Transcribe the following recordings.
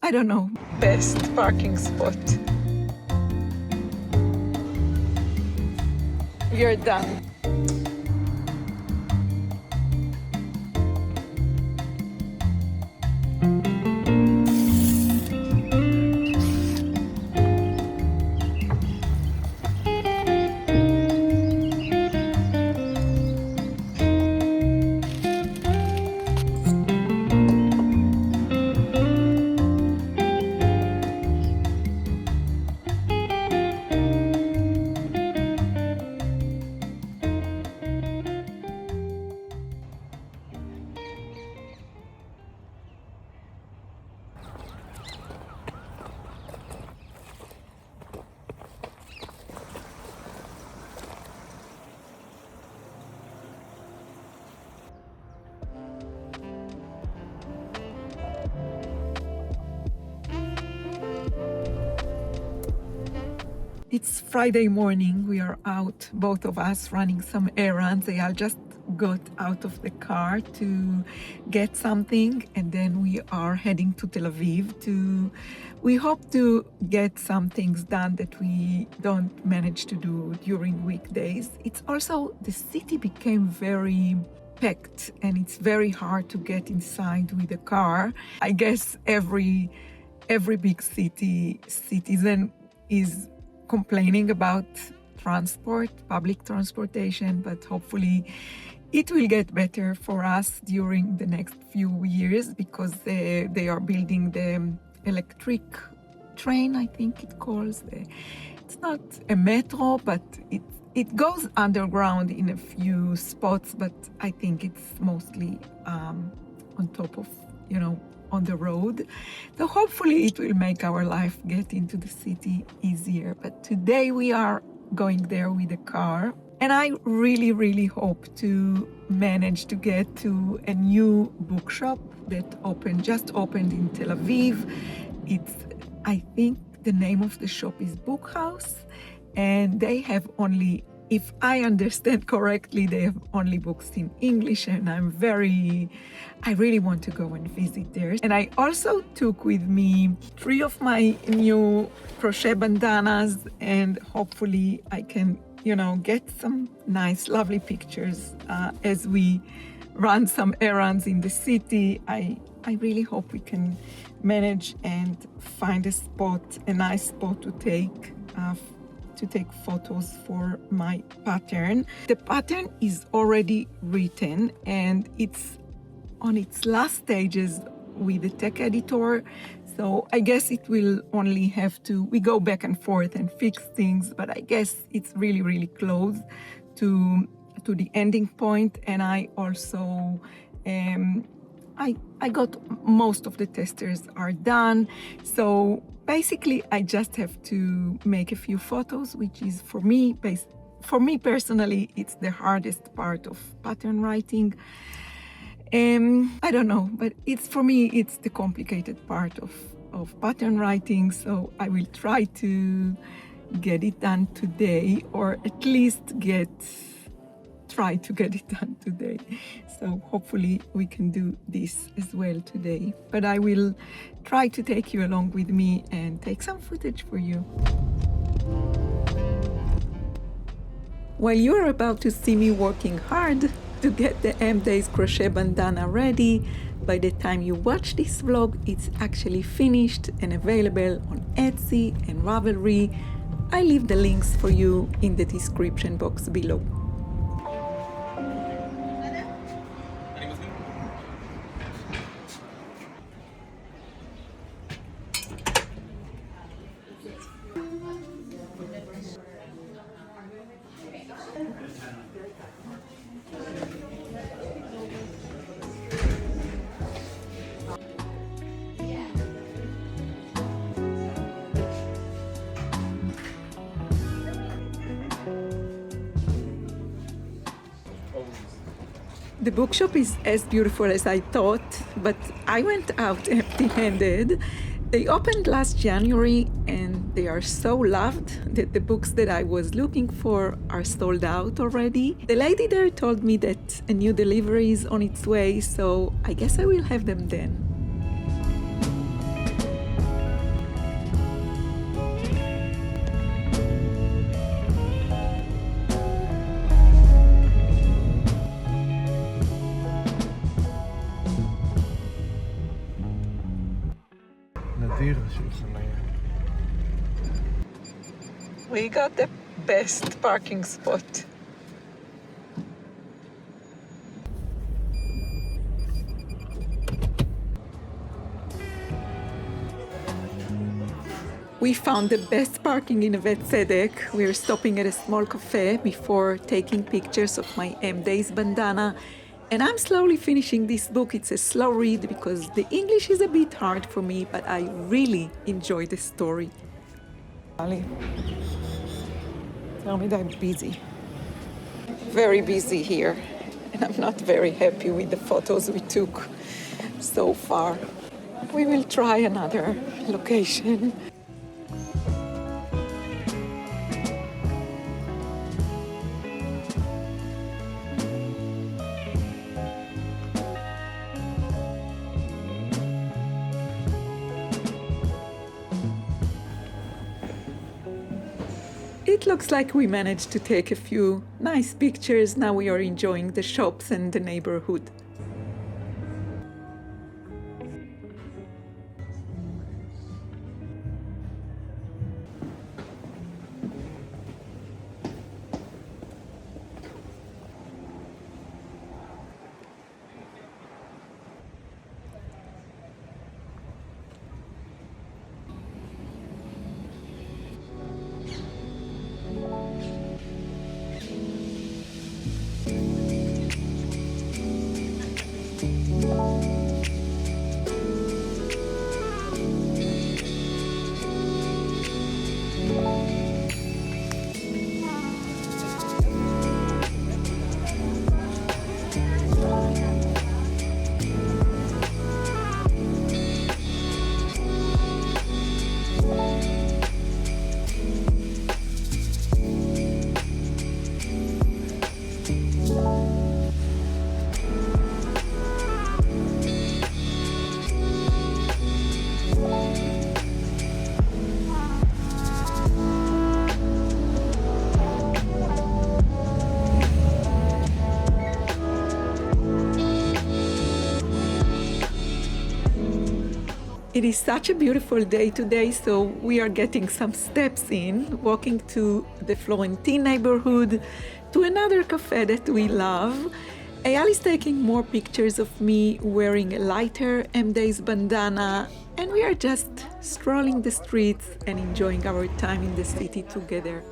I don't know, best parking spot. We are done. It's Friday morning. We are out, both of us, running some errands. I just got out of the car to get something, and then we are heading to Tel Aviv we hope to get some things done that we don't manage to do during weekdays. It's also, the city became very packed and it's very hard to get inside with a car. I guess every big citizen is complaining about public transportation, but hopefully it will get better for us during the next few years because they are building the electric train, I think it calls. It's not a metro, but it goes underground in a few spots, but I think it's mostly on top of, on the road. So hopefully it will make our life get into the city easier. But today we are going there with a car. And I really, really hope to manage to get to a new bookshop that just opened in Tel Aviv. I think the name of the shop is Book House. And they have only, if I understand correctly, they have only books in English, and I really want to go and visit there. And I also took with me 3 of my new crochet bandanas, and hopefully I can, get some nice, lovely pictures as we run some errands in the city. I really hope we can manage and find a nice spot to take photos for my pattern. The pattern is already written and it's on its last stages with the tech editor. So I guess it will only we go back and forth and fix things, but I guess it's really, really close to the ending point. And I also, I got most of the testers are done. So basically, I just have to make a few photos, which is for me personally, it's the hardest part of pattern writing. I don't know, but for me, it's the complicated part of pattern writing. So I will try to get it done today, or at least try to get it done today. So hopefully we can do this as well today. But I will try to take you along with me and take some footage for you. While you're about to see me working hard to get the Mdays Crochet Bandana ready, by the time you watch this vlog, it's actually finished and available on Etsy and Ravelry. I leave the links for you in the description box below. The bookshop is as beautiful as I thought, but I went out empty-handed. They opened last January and they are so loved that the books that I was looking for are sold out already. The lady there told me that a new delivery is on its way, so I guess I will have them then. נדיר של חניה. We got the best parking spot. We found the best parking in Neve Tzedek. We're stopping at a small cafe before taking pictures of my Mdays bandana. And I'm slowly finishing this book. It's a slow read because the English is a bit hard for me, but I really enjoy the story. Ali, tell me that I'm busy. Very busy here. And I'm not very happy with the photos we took so far. We will try another location. It looks like we managed to take a few nice pictures. Now we are enjoying the shops and the neighborhood. It is such a beautiful day today, so we are getting some steps in, walking to the Florentine neighborhood, to another cafe that we love. Eyal is taking more pictures of me wearing a lighter Mdays bandana, and we are just strolling the streets and enjoying our time in the city together.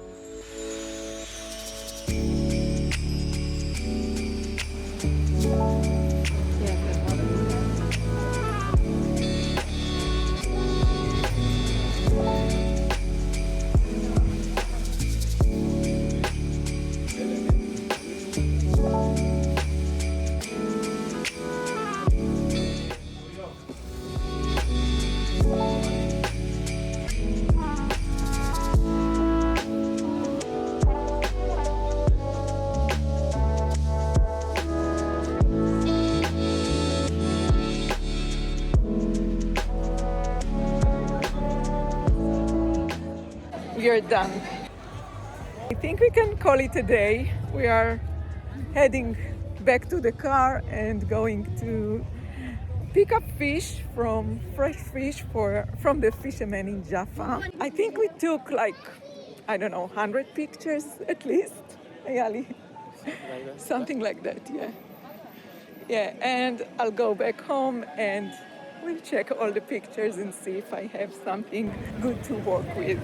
We are done. I think we can call it a day. We are heading back to the car and going to pick up fish from fresh fish from the fishermen in Jaffa. I think we took like, I don't know, 100 pictures at least. Ayali. Something like that, yeah. Yeah, and I'll go back home and we'll check all the pictures and see if I have something good to work with.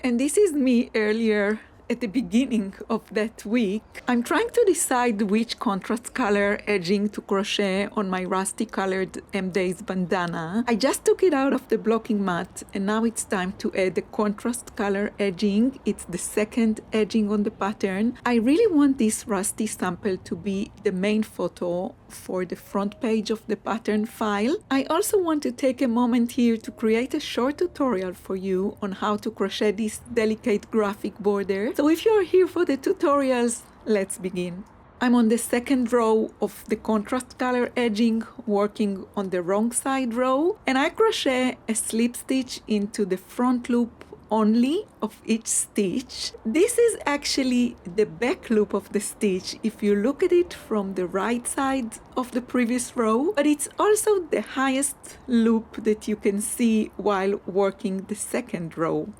And this is me earlier at the beginning of that week. I'm trying to decide which contrast color edging to crochet on my rusty colored Mdays bandana. I just took it out of the blocking mat and now it's time to add the contrast color edging. It's the second edging on the pattern. I really want this rusty sample to be the main photo for the front page of the pattern file. I also want to take a moment here to create a short tutorial for you on how to crochet this delicate graphic border. So if you're here for the tutorials, let's begin. I'm on the second row of the contrast color edging, working on the wrong side row, and I crochet a slip stitch into the front loop only of each stitch. This is actually the back loop of the stitch if you look at it from the right side of the previous row, but it's also the highest loop that you can see while working the second row.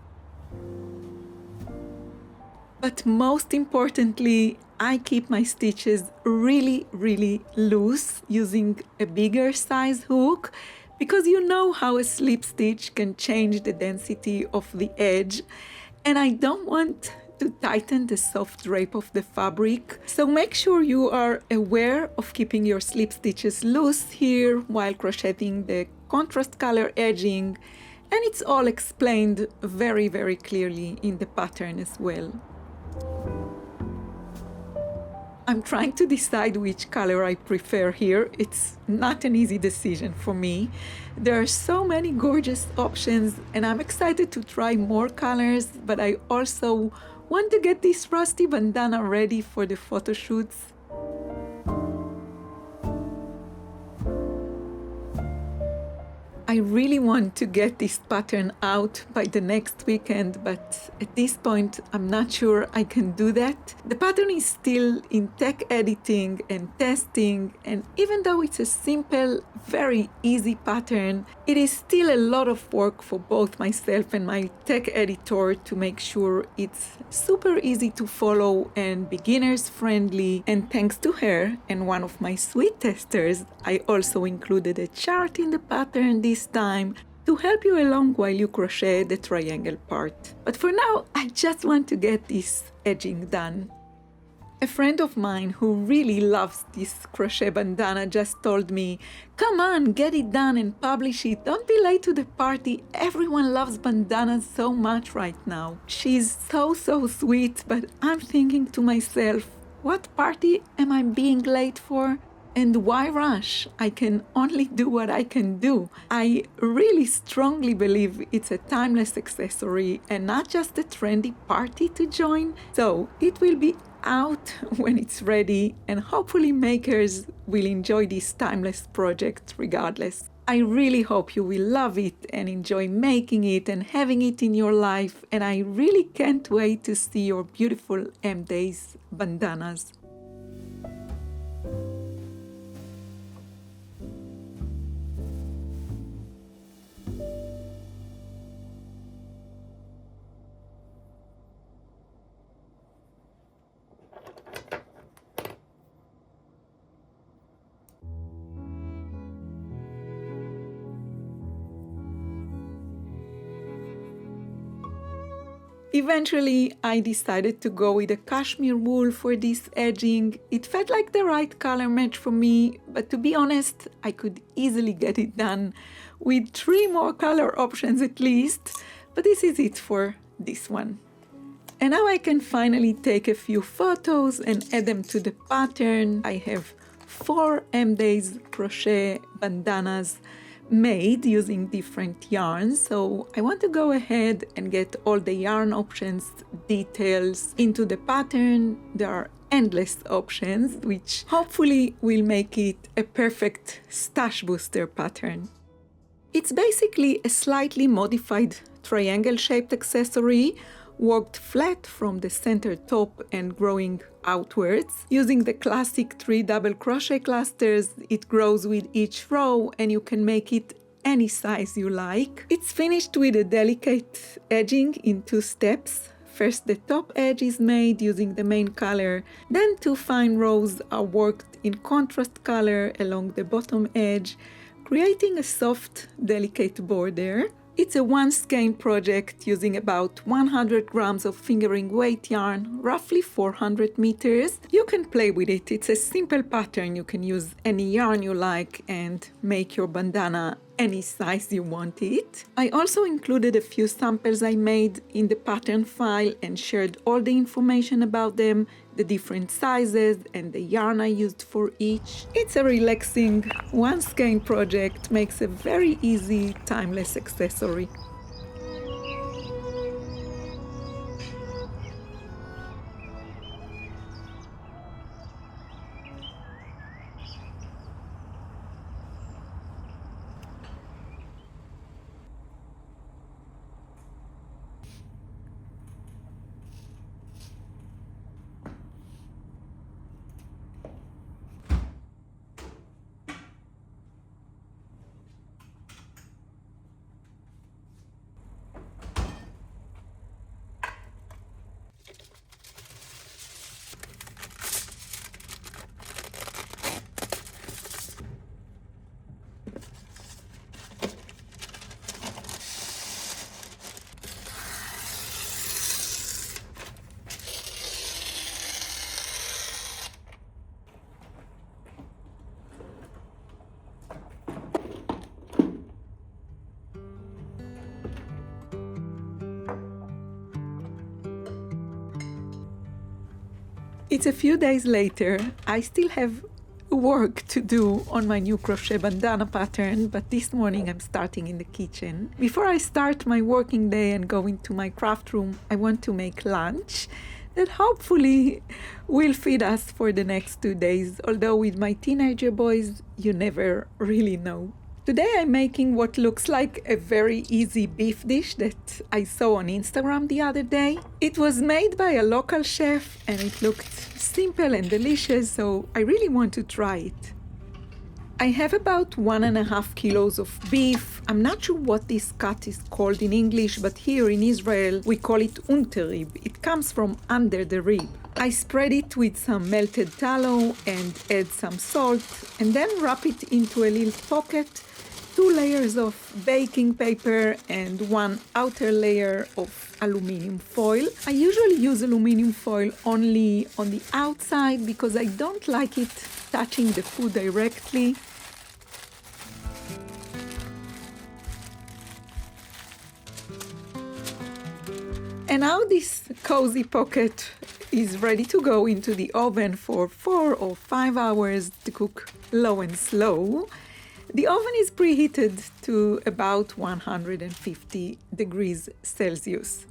But most importantly, I keep my stitches really loose using a bigger size hook, because you know how a slip stitch can change the density of the edge, and I don't want to tighten the soft drape of the fabric. So make sure you are aware of keeping your slip stitches loose here while crocheting the contrast color edging, and it's all explained very clearly in the pattern as well. I'm trying to decide which color I prefer here. It's not an easy decision for me. There are so many gorgeous options and I'm excited to try more colors, but I also want to get this rusty bandana ready for the photo shoots. I really want to get this pattern out by the next weekend, but at this point, I'm not sure I can do that. The pattern is still in tech editing and testing, and even though it's a simple, very easy pattern, it is still a lot of work for both myself and my tech editor to make sure it's super easy to follow and beginners friendly. And thanks to her and one of my sweet testers, I also included a chart in the pattern this time to help you along while you crochet the triangle part. But for now, I just want to get this edging done. A friend of mine who really loves this crochet bandana just told me, "Come on, get it done and publish it. Don't be late to the party. Everyone loves bandanas so much right now." She's so sweet, but I'm thinking to myself, what party am I being late for? And why rush? I can only do what I can do. I really strongly believe it's a timeless accessory and not just a trendy party to join. So it will be out when it's ready, and hopefully makers will enjoy this timeless project regardless. I really hope you will love it and enjoy making it and having it in your life, and I really can't wait to see your beautiful Mdays bandanas. Eventually, I decided to go with a cashmere wool for this edging. It felt like the right color match for me, but to be honest, I could easily get it done with 3 more color options at least, but this is it for this one. And now I can finally take a few photos and add them to the pattern. I have 4 Mdays Crochet Bandanas made using different yarns, so I want to go ahead and get all the yarn options details into the pattern. There are endless options, which hopefully will make it a perfect stash booster pattern. It's basically a slightly modified triangle shaped accessory, worked flat from the center top and growing outwards. Using the classic 3 double crochet clusters, it grows with each row and you can make it any size you like. It's finished with a delicate edging in 2 steps. First, the top edge is made using the main color, then 2 fine rows are worked in contrast color along the bottom edge, creating a soft, delicate border. It's a one skein project using about 100 grams of fingering weight yarn, roughly 400 meters. You can play with it. It's a simple pattern. You can use any yarn you like and make your bandana any size you want it. I also included a few samples I made in the pattern file and shared all the information about them, the different sizes and the yarn I used for each. It's a relaxing one skein project, makes a very easy, timeless accessory. It's a few days later. I still have work to do on my new crochet bandana pattern, but this morning I'm starting in the kitchen. Before I start my working day and go into my craft room, I want to make lunch that hopefully will feed us for the next 2 days, although with my teenager boys, you never really know. Today I'm making what looks like a very easy beef dish that I saw on Instagram the other day. It was made by a local chef and it looked simple and delicious, so I really want to try it. I have about 1.5 kilos of beef. I'm not sure what this cut is called in English, but here in Israel we call it unterrib. It comes from under the rib. I spread it with some melted tallow and add some salt and then wrap it into a little pocket, 2 layers of baking paper and 1 outer layer of aluminum foil. I usually use aluminum foil only on the outside because I don't like it touching the food directly. And now this cozy pocket is ready to go into the oven for 4 or 5 hours to cook low and slow. The oven is preheated to about 150 degrees Celsius.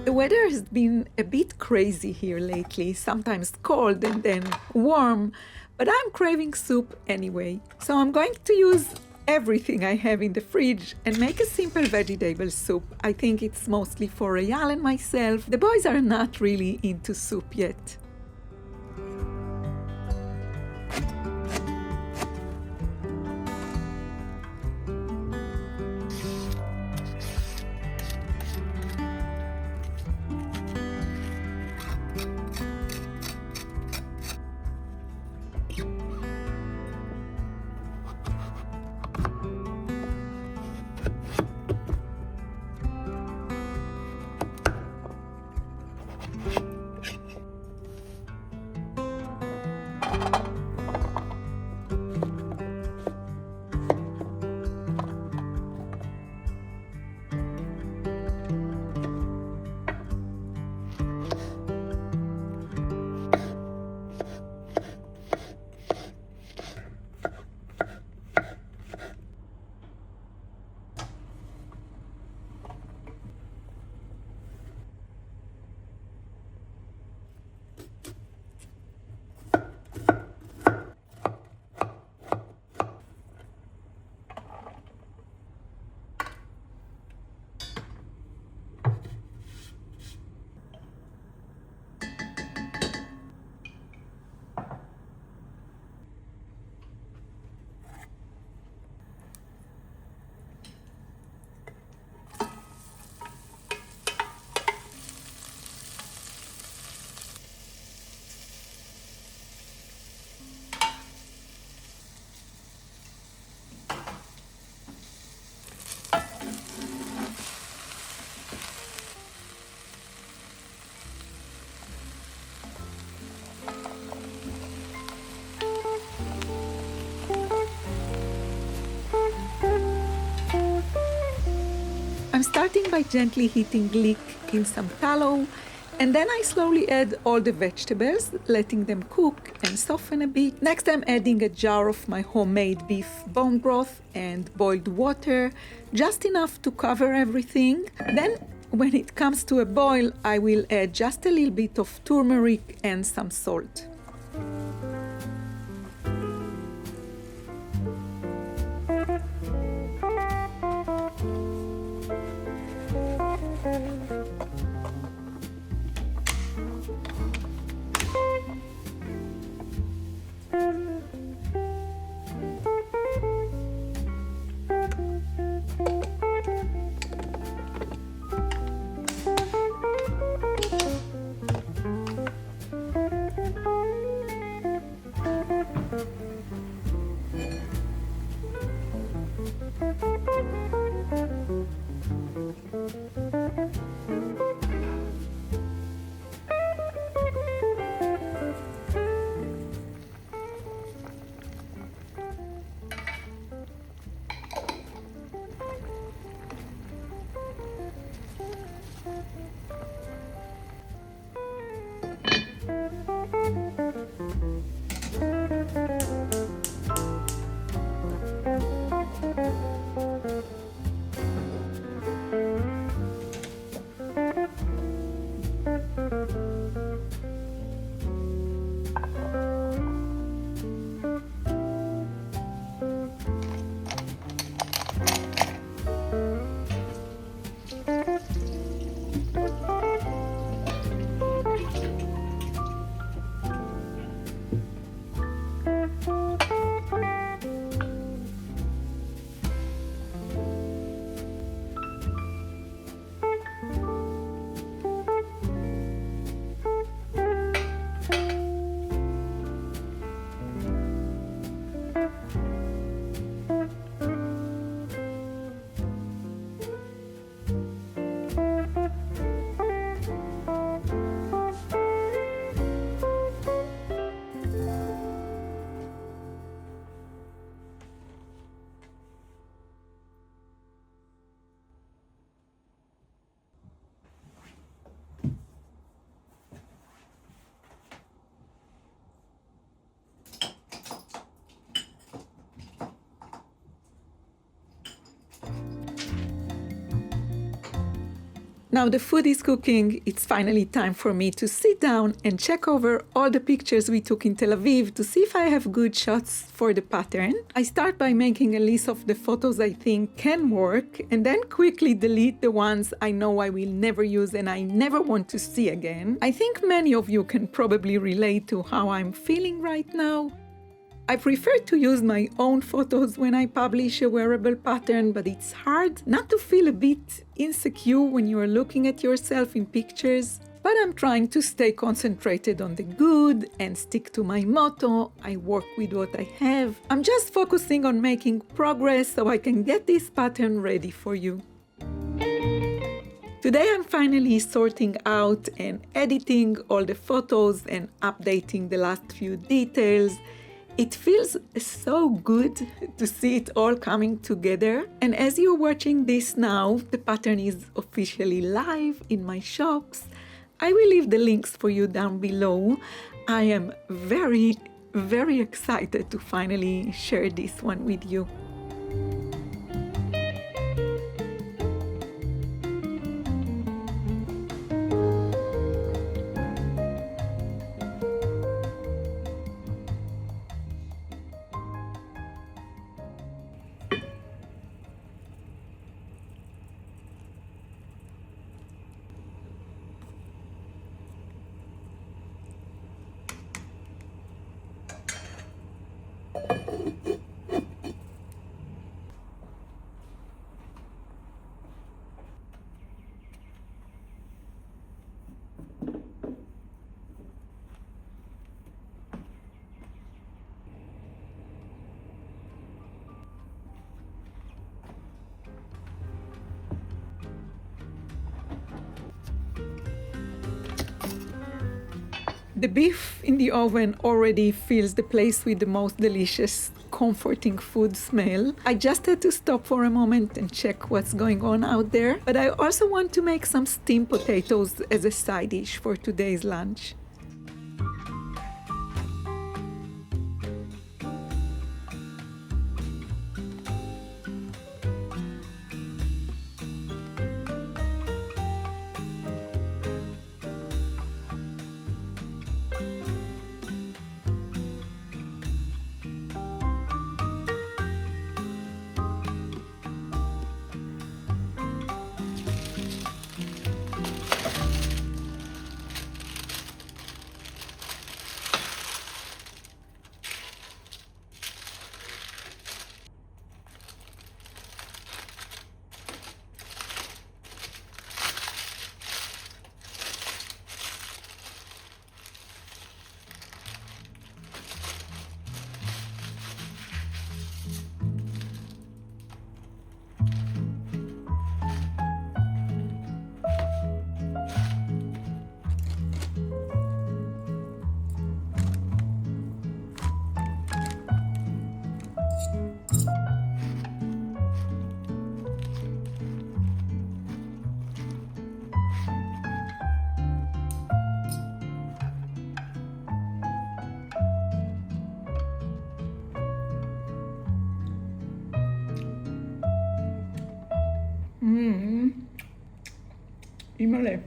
The weather has been a bit crazy here lately, sometimes cold and then warm, but I'm craving soup anyway. So I'm going to use everything I have in the fridge and make a simple vegetable soup. I think it's mostly for Eyal and myself. The boys are not really into soup yet. I'm starting by gently heating glick in some tallow, and then I slowly add all the vegetables, letting them cook and soften a bit. Next, I'm adding a jar of my homemade beef bone broth and boiled water, just enough to cover everything. Then, when it comes to a boil, I will add just a little bit of turmeric and some salt. Now the food is cooking, it's finally time for me to sit down and check over all the pictures we took in Tel Aviv to see if I have good shots for the pattern. I start by making a list of the photos I think can work, and then quickly delete the ones I know I will never use and I never want to see again. I think many of you can probably relate to how I'm feeling right now. I prefer to use my own photos when I publish a wearable pattern, but it's hard not to feel a bit insecure when you are looking at yourself in pictures. But I'm trying to stay concentrated on the good and stick to my motto, I work with what I have. I'm just focusing on making progress so I can get this pattern ready for you. Today I'm finally sorting out and editing all the photos and updating the last few details. It feels so good to see it all coming together. And as you're watching this now, the pattern is officially live in my shops. I will leave the links for you down below. I am very, very excited to finally share this one with you. The beef in the oven already fills the place with the most delicious, comforting food smell. I just had to stop for a moment and check what's going on out there. But I also want to make some steamed potatoes as a side dish for today's lunch. Imale.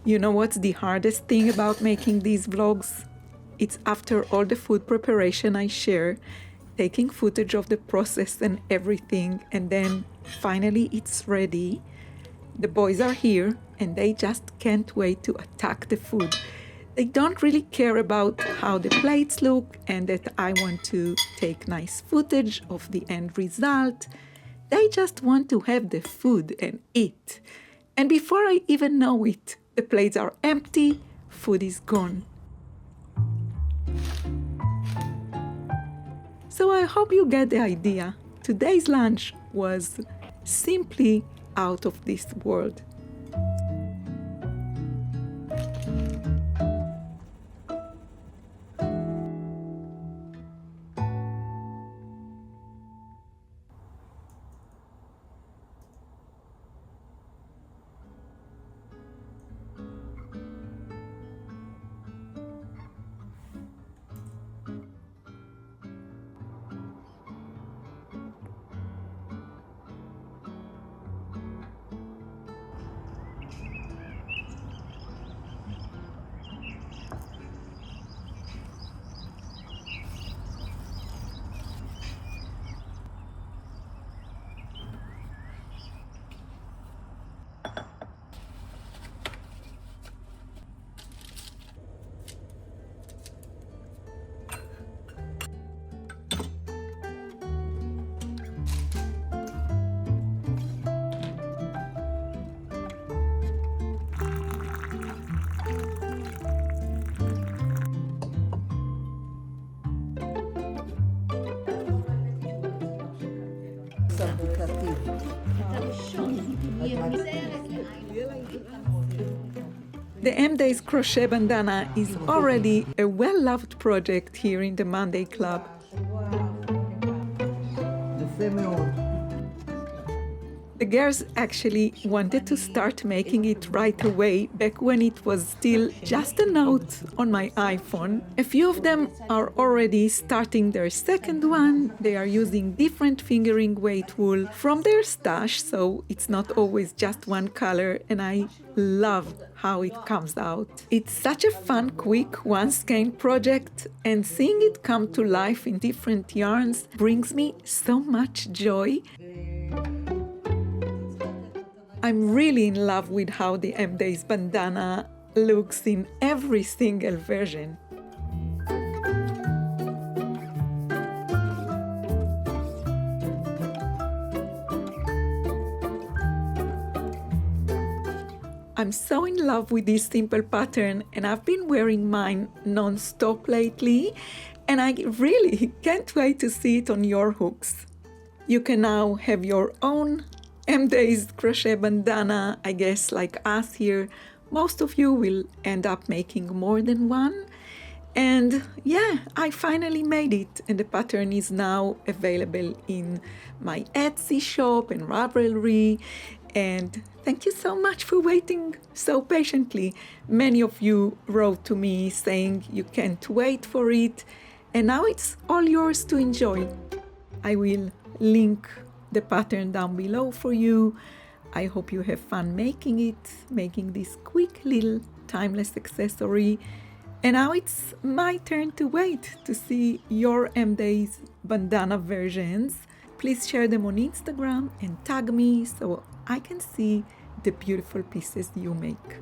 You know what's the hardest thing about making these vlogs? It's after all the food preparation I share, taking footage of the process and everything, and then finally it's ready. The boys are here and they just can't wait to attack the food. They don't really care about how the plates look and that I want to take nice footage of the end result. They just want to have the food and eat. And before I even know it, the plates are empty, food is gone. So I hope you get the idea. Today's lunch was simply out of this world. The Mdays Crochet Bandana is already a well-loved project here in the Monday Club. The girls actually wanted to start making it right away back when it was still just a note on my iPhone. A few of them are already starting their second one. They are using different fingering weight wool from their stash, so it's not always just one color, and I love how it comes out. It's such a fun, quick one-skein project, and seeing it come to life in different yarns brings me so much joy. I'm really in love with how the Mdays bandana looks in every single version. I'm so in love with this simple pattern, and I've been wearing mine non-stop lately. And I really can't wait to see it on your hooks. You can now have your own Mdays Crochet Bandana. I guess like us here, most of you will end up making more than one. And yeah, I finally made it, and the pattern is now available in my Etsy shop and Ravelry. And thank you so much for waiting so patiently. Many of you wrote to me saying you can't wait for it, and now it's all yours to enjoy. I will link the pattern down below for you. I hope you have fun making it, making this quick little timeless accessory. And now it's my turn to wait to see your Mdays bandana versions. Please share them on Instagram and tag me so I can see the beautiful pieces you make.